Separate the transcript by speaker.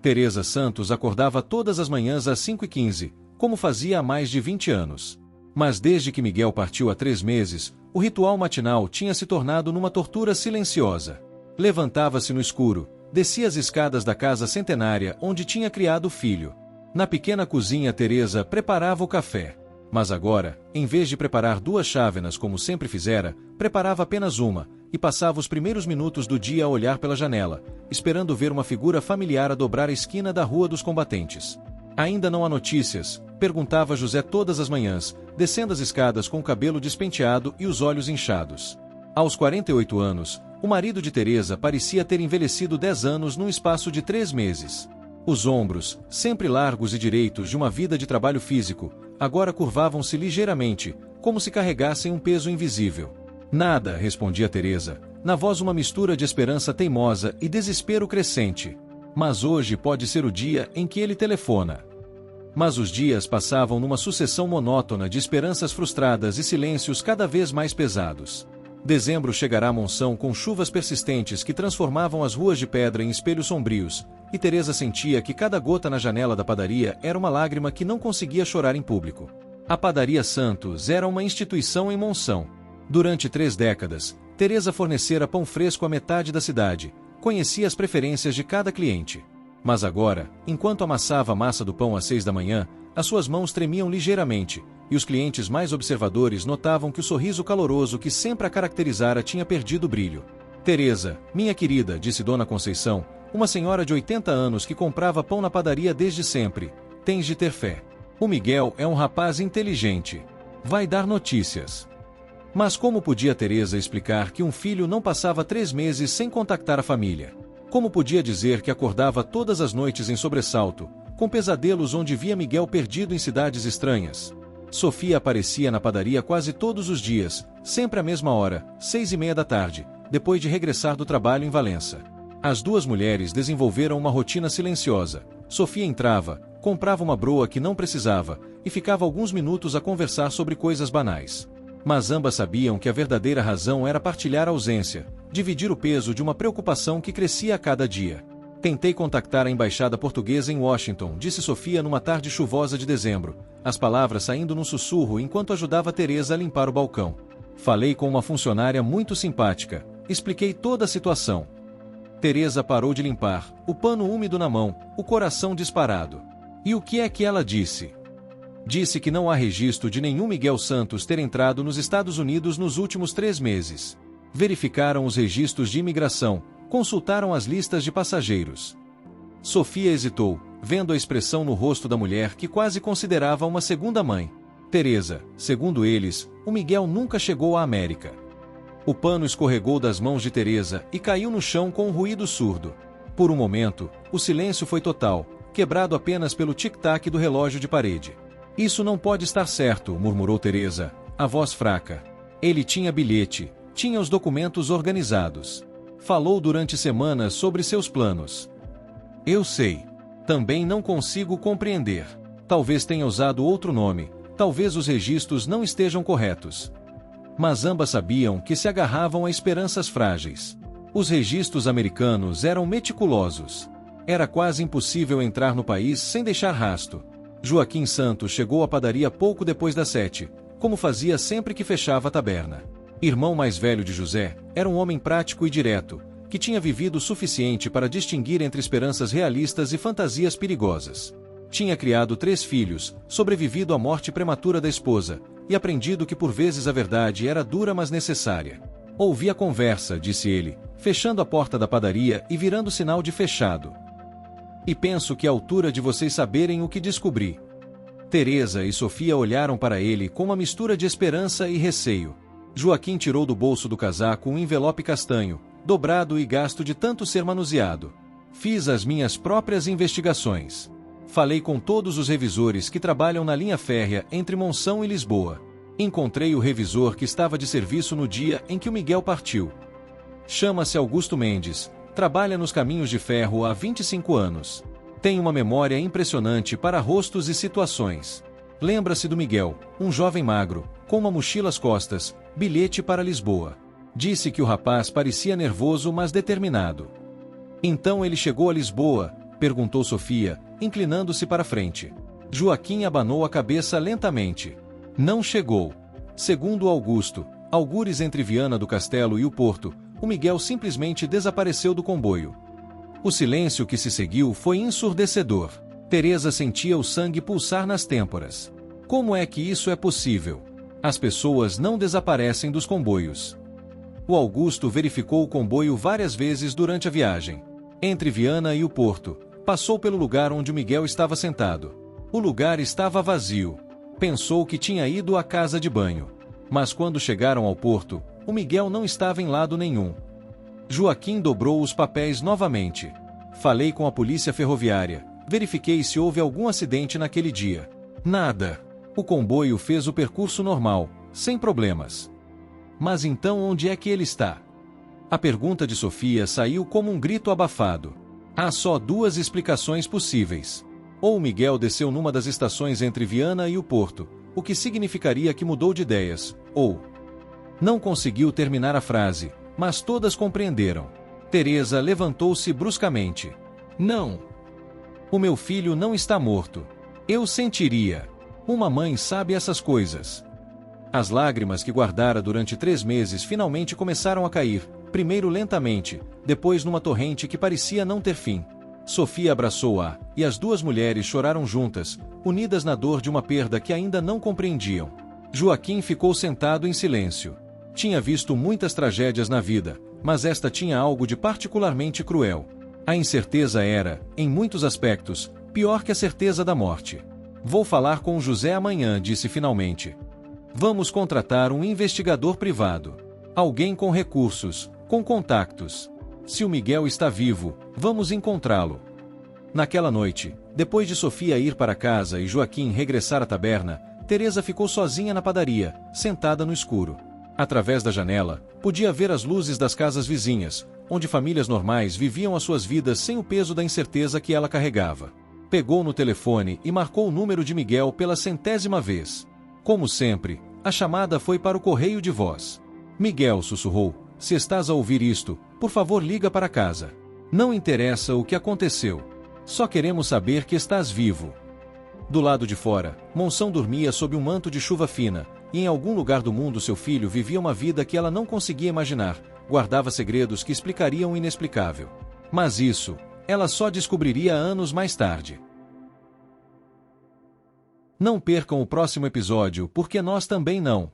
Speaker 1: Teresa Santos acordava todas as manhãs às 5h15, como fazia há mais de 20 anos. Mas desde que Miguel partiu há 3 meses, o ritual matinal tinha se tornado numa tortura silenciosa. Levantava-se no escuro, descia as escadas da casa centenária onde tinha criado o filho. Na pequena cozinha, Teresa preparava o café. Mas agora, em vez de preparar 2 chávenas como sempre fizera, preparava apenas uma, e passava os primeiros minutos do dia a olhar pela janela, esperando ver uma figura familiar a dobrar a esquina da Rua dos Combatentes. Ainda não há notícias? Perguntava José todas as manhãs, descendo as escadas com o cabelo despenteado e os olhos inchados. Aos 48 anos, o marido de Teresa parecia ter envelhecido 10 anos num espaço de 3 meses. Os ombros, sempre largos e direitos de uma vida de trabalho físico, agora curvavam-se ligeiramente, como se carregassem um peso invisível. Nada, respondia Teresa, na voz uma mistura de esperança teimosa e desespero crescente. Mas hoje pode ser o dia em que ele telefona. Mas os dias passavam numa sucessão monótona de esperanças frustradas e silêncios cada vez mais pesados. Dezembro chegará a Monção com chuvas persistentes que transformavam as ruas de pedra em espelhos sombrios, e Teresa sentia que cada gota na janela da padaria era uma lágrima que não conseguia chorar em público. A Padaria Santos era uma instituição em Monção. Durante 3 décadas, Teresa fornecera pão fresco à metade da cidade, conhecia as preferências de cada cliente. Mas agora, enquanto amassava a massa do pão às 6 da manhã, as suas mãos tremiam ligeiramente, e os clientes mais observadores notavam que o sorriso caloroso que sempre a caracterizara tinha perdido o brilho. Teresa, minha querida, disse Dona Conceição, uma senhora de 80 anos que comprava pão na padaria desde sempre, tens de ter fé. O Miguel é um rapaz inteligente. Vai dar notícias. Mas como podia Teresa explicar que um filho não passava 3 meses sem contactar a família? Como podia dizer que acordava todas as noites em sobressalto, com pesadelos onde via Miguel perdido em cidades estranhas? Sofia aparecia na padaria quase todos os dias, sempre à mesma hora, 6h30 da tarde, depois de regressar do trabalho em Valença. As 2 mulheres desenvolveram uma rotina silenciosa. Sofia entrava, comprava uma broa que não precisava, e ficava alguns minutos a conversar sobre coisas banais. Mas ambas sabiam que a verdadeira razão era partilhar a ausência, dividir o peso de uma preocupação que crescia a cada dia. Tentei contactar a embaixada portuguesa em Washington, disse Sofia numa tarde chuvosa de dezembro, as palavras saindo num sussurro enquanto ajudava Teresa a limpar o balcão. Falei com uma funcionária muito simpática, expliquei toda a situação. Teresa parou de limpar, o pano úmido na mão, o coração disparado. E o que é que ela disse? Disse que não há registro de nenhum Miguel Santos ter entrado nos Estados Unidos nos últimos 3 meses. Verificaram os registros de imigração, consultaram as listas de passageiros. Sofia hesitou, vendo a expressão no rosto da mulher que quase considerava uma segunda mãe. Teresa, segundo eles, o Miguel nunca chegou à América. O pano escorregou das mãos de Teresa e caiu no chão com um ruído surdo. Por um momento, o silêncio foi total, quebrado apenas pelo tic-tac do relógio de parede. Isso não pode estar certo, murmurou Teresa, a voz fraca. Ele tinha bilhete, tinha os documentos organizados. Falou durante semanas sobre seus planos. Eu sei. Também não consigo compreender. Talvez tenha usado outro nome, talvez os registros não estejam corretos. Mas ambas sabiam que se agarravam a esperanças frágeis. Os registros americanos eram meticulosos. Era quase impossível entrar no país sem deixar rastro. Joaquim Santos chegou à padaria pouco depois das 7, como fazia sempre que fechava a taberna. Irmão mais velho de José, era um homem prático e direto, que tinha vivido o suficiente para distinguir entre esperanças realistas e fantasias perigosas. Tinha criado 3 filhos, sobrevivido à morte prematura da esposa, e aprendido que por vezes a verdade era dura mas necessária. Ouvi a conversa, disse ele, fechando a porta da padaria e virando sinal de fechado. E penso que é a altura de vocês saberem o que descobri. Teresa e Sofia olharam para ele com uma mistura de esperança e receio. Joaquim tirou do bolso do casaco um envelope castanho, dobrado e gasto de tanto ser manuseado. Fiz as minhas próprias investigações. Falei com todos os revisores que trabalham na linha férrea entre Monção e Lisboa. Encontrei o revisor que estava de serviço no dia em que o Miguel partiu. Chama-se Augusto Mendes, trabalha nos caminhos de ferro há 25 anos. Tem uma memória impressionante para rostos e situações. Lembra-se do Miguel, um jovem magro, com uma mochila às costas, bilhete para Lisboa. Disse que o rapaz parecia nervoso mas determinado. Então ele chegou a Lisboa, Perguntou Sofia, inclinando-se para frente. Joaquim abanou a cabeça lentamente. Não chegou. Segundo Augusto, algures entre Viana do Castelo e o Porto, o Miguel simplesmente desapareceu do comboio. O silêncio que se seguiu foi ensurdecedor. Teresa sentia o sangue pulsar nas têmporas. Como é que isso é possível? As pessoas não desaparecem dos comboios. O Augusto verificou o comboio várias vezes durante a viagem. Entre Viana e o Porto, passou pelo lugar onde o Miguel estava sentado. O lugar estava vazio. Pensou que tinha ido à casa de banho. Mas quando chegaram ao Porto, o Miguel não estava em lado nenhum. Joaquim dobrou os papéis novamente. Falei com a polícia ferroviária. Verifiquei se houve algum acidente naquele dia. Nada. O comboio fez o percurso normal, sem problemas. Mas então onde é que ele está? A pergunta de Sofia saiu como um grito abafado. Há só duas explicações possíveis. Ou o Miguel desceu numa das estações entre Viana e o Porto, o que significaria que mudou de ideias, ou... Não conseguiu terminar a frase, mas todas compreenderam. Teresa levantou-se bruscamente. Não! O meu filho não está morto. Eu sentiria. Uma mãe sabe essas coisas. As lágrimas que guardara durante 3 meses finalmente começaram a cair, primeiro lentamente, depois numa torrente que parecia não ter fim. Sofia abraçou-a, e as duas mulheres choraram juntas, unidas na dor de uma perda que ainda não compreendiam. Joaquim ficou sentado em silêncio. Tinha visto muitas tragédias na vida, mas esta tinha algo de particularmente cruel. A incerteza era, em muitos aspectos, pior que a certeza da morte. Vou falar com o José amanhã, disse finalmente. Vamos contratar um investigador privado. Alguém com recursos, com contactos. Se o Miguel está vivo, vamos encontrá-lo. Naquela noite, depois de Sofia ir para casa e Joaquim regressar à taberna, Teresa ficou sozinha na padaria, sentada no escuro. Através da janela, podia ver as luzes das casas vizinhas, onde famílias normais viviam as suas vidas sem o peso da incerteza que ela carregava. Pegou no telefone e marcou o número de Miguel pela 100ª vez. Como sempre, a chamada foi para o correio de voz. Miguel sussurrou, se estás a ouvir isto, por favor liga para casa. Não interessa o que aconteceu. Só queremos saber que estás vivo. Do lado de fora, Monção dormia sob um manto de chuva fina, e em algum lugar do mundo seu filho vivia uma vida que ela não conseguia imaginar, guardava segredos que explicariam o inexplicável. Mas isso, ela só descobriria anos mais tarde. Não percam o próximo episódio porque nós também não.